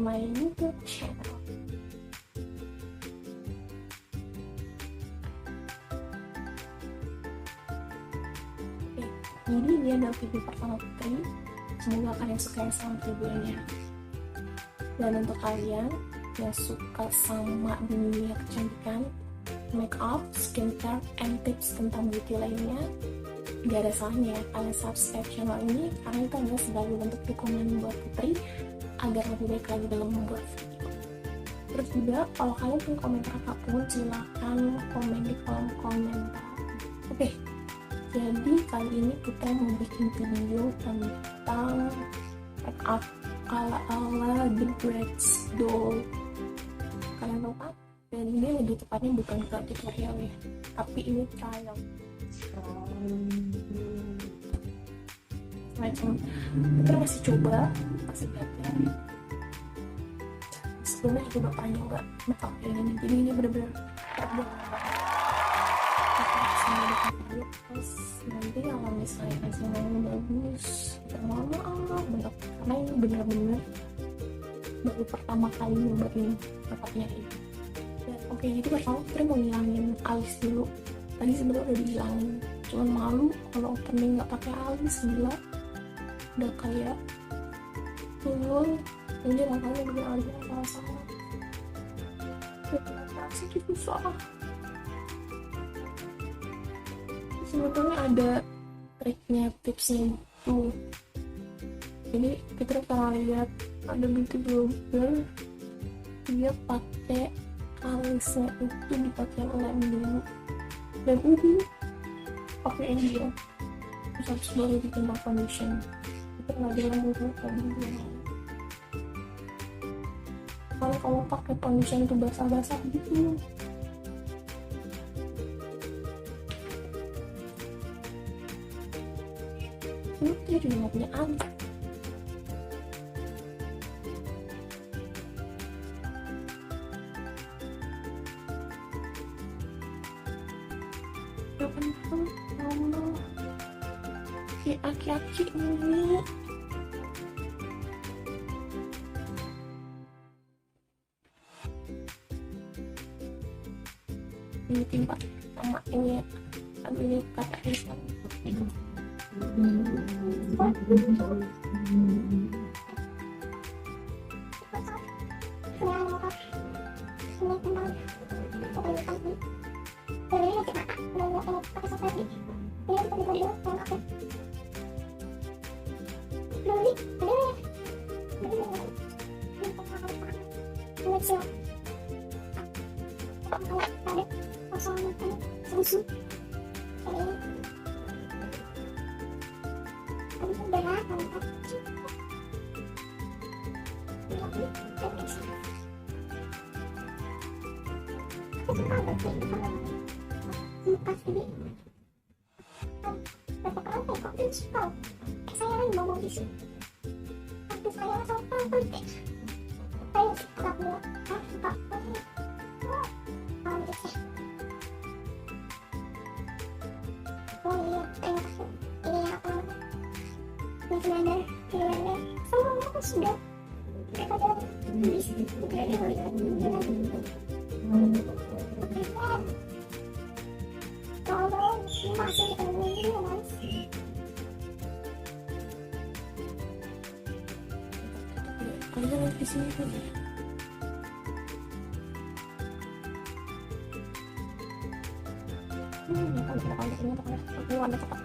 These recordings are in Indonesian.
my YouTube channel. Oke, jadi ini adalah video pertama Putri. Semoga kalian suka ya sama videonya. Dan untuk kalian yang suka sama dunia kecantikan, make up, skincare, and tips tentang beauty lainnya, gak ada salahnya kalian subscribe channel ini karena itu adalah sebagai bentuk dukungan buat Putri agar lebih baik lagi dalam membuat video. Terus juga kalau kalian punya komentar apapun silahkan komen di kolom komentar. Oke, jadi kali ini kita mau bikin video tentang make up ala-ala the BRATZ doll. Kalian tahu kan? Dan ini lebih tepatnya bukan ke tutorial ya, tapi ini trial. Macam kita masih coba, masih belajar. Sebelumnya juga pernah nyoba make up kayak gini, jadi ini bener-bener terus nanti kalau misalnya hasilnya bagus, mohon maaf bentuk, karena ini bener-bener baru pertama kali nyobain make upnya ini. Oke, jadi pertama Putri mau ngilangin alis dulu. Tadi sebenarnya udah dihilangin, cuman malu kalau opening nggak pakai alis, gila. Udah kayak ini makanya bikin alisnya salah-salah. Ternyata sedikit susah. Sebetulnya ada triknya, tipsnya gitu. Jadi kita pernah lihat ada beauty blogger, dia pakai alisnya itu dipakai lem dulu dan udah pakai ini dia, terus baru bikin foundation. Kita nggak bilang dulu tadi dia. Kalau kamu pakai foundation itu basah-basah gitu, dia juga nggak punya alis. Allah, aki-aki ini timpa sama ini ya. Aduh, ini kata Islam. Saya ngomong di sini, tapi saya sopan penting. Saya suka buat apa? Oh iya, terima kasih. Ini apa? Gimana? Semua sudah. Tolong masih ini mas. Kalian lihat di sini kan? Ini warna cepat.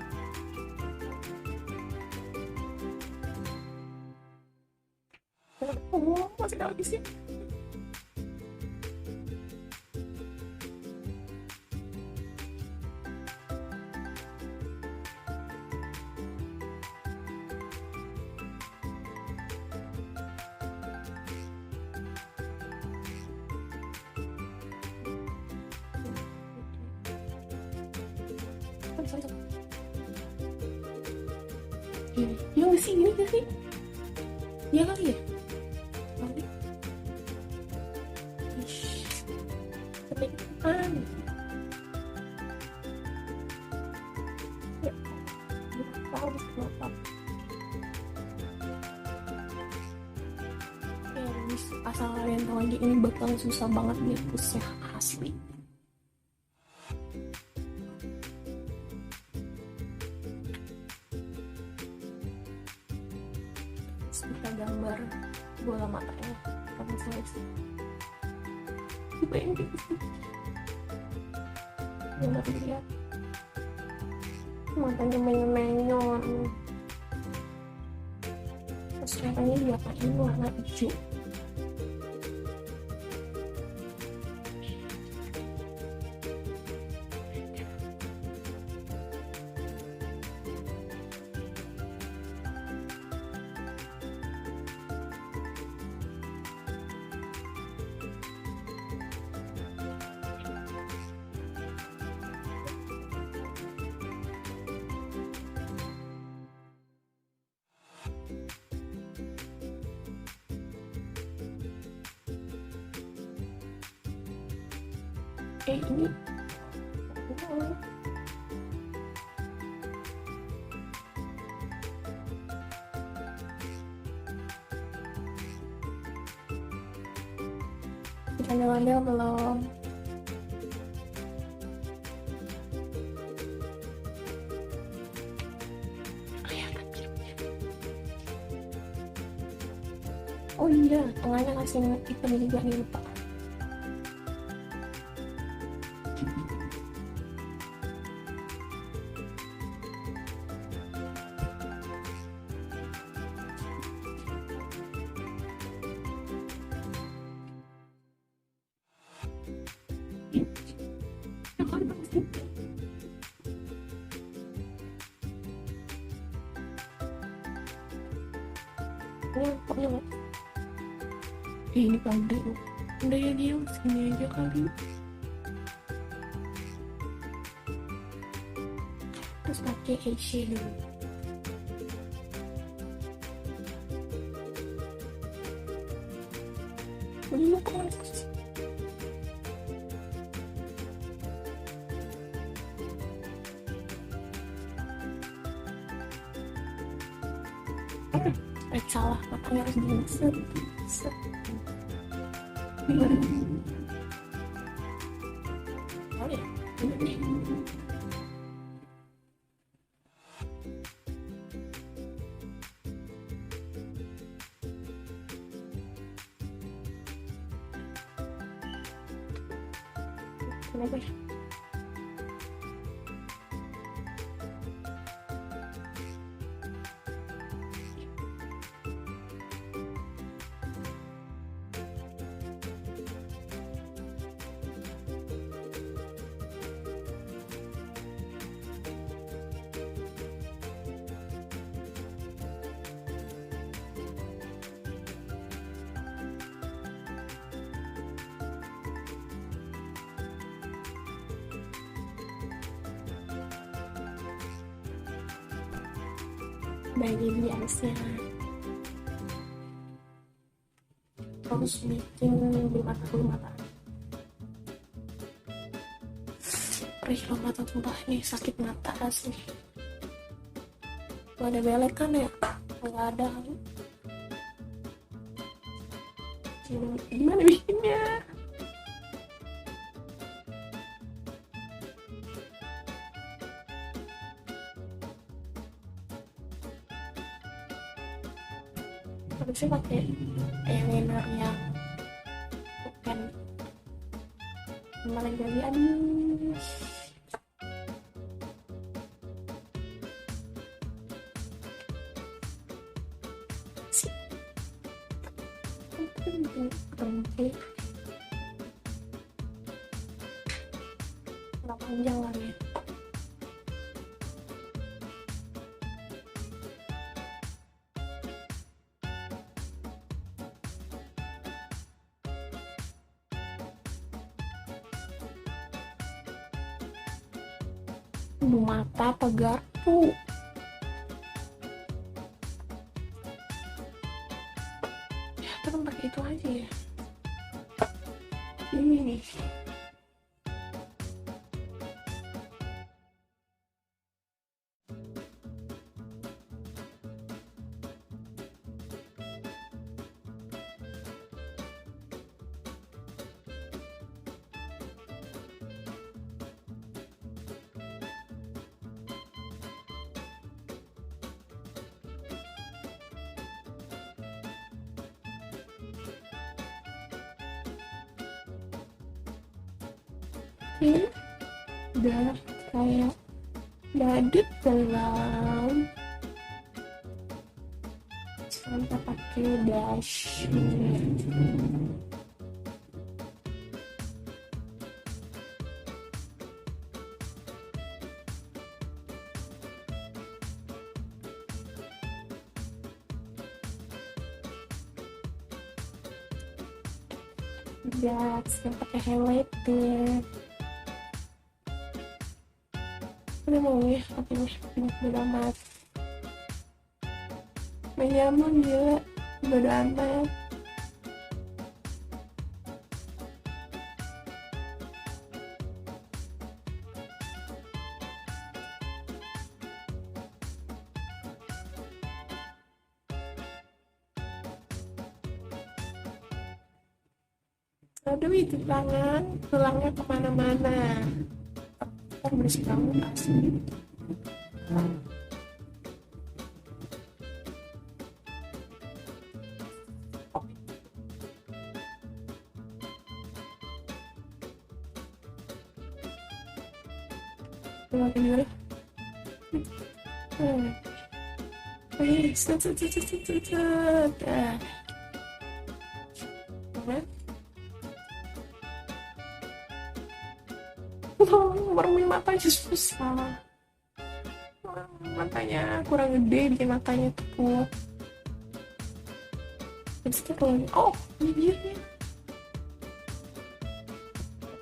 Oh, masih ada lagi sih. Yang di sini gak sih? Iya kali ya? Kepikiran. Ya, tahu kenapa? Ini guys, asal kalian tahu aja ini bakal susah banget dihapusnya, asli. Terus kita gambar bola matanya, kamu seleksi. Bayangin gambar dia matanya menyon, terus warnanya diapain warna hijau. Ini ondel-ondel belum. Oh iya, tengahnya kasih ikan juga nih, lupa. Ini pandai loh, udah ya dia sini aja kali. Terus pakai eyeshadow. Belum kok. Salah, makanya harus diset. Oh ya, ini. Kenapa ya? Bagi di alisnya, terus bikin di mata, perih loh mata, sumpah nih sakit mata asli. Gak ada belek kan ya? Gak ada. Gimana bikinnya? Harusnya pakai eyeliner yang bukan malah jadi aduh. Sih berhenti nggak panjang lagi ya. Mata apa garpu? Ya kan pakai itu aja ya. Ini nih. Oke, udah kayak badut belum. Sekarang kita pakai dash. Udah, sekarang pakai highlighter. Udah mau ya, pakai bodo amat. Main nyaman gila, bodo amat. Aduh, itu tangan, tulangnya kemana-mana. Ntar bersih banget asli. Makin dulu. Set. Mermin matanya susah. Matanya kurang gede, bikin matanya tepuk. Terus kita kalau bibirnya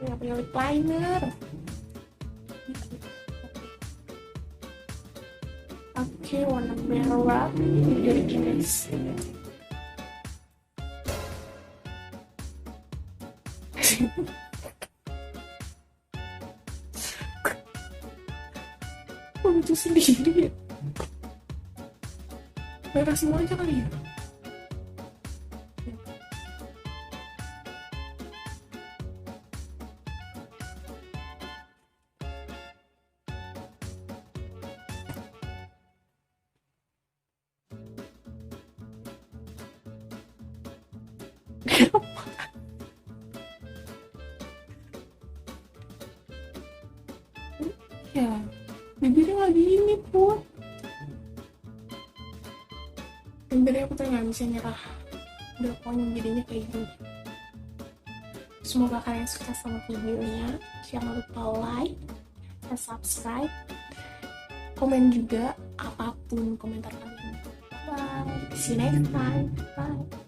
nggak punya lip liner. Oke, warna merah dari gils. Lucu sendiri ya. Merah semua aja kali ya. Ya, bibirnya lagi ini pun. Bibirnya aku tuh nggak bisa nyerah. Udah pokoknya jadinya kayak gini. Semoga kalian suka sama videonya. Jangan lupa like dan subscribe. Komen juga apapun komentar kalian. Bye. See you next time. Bye.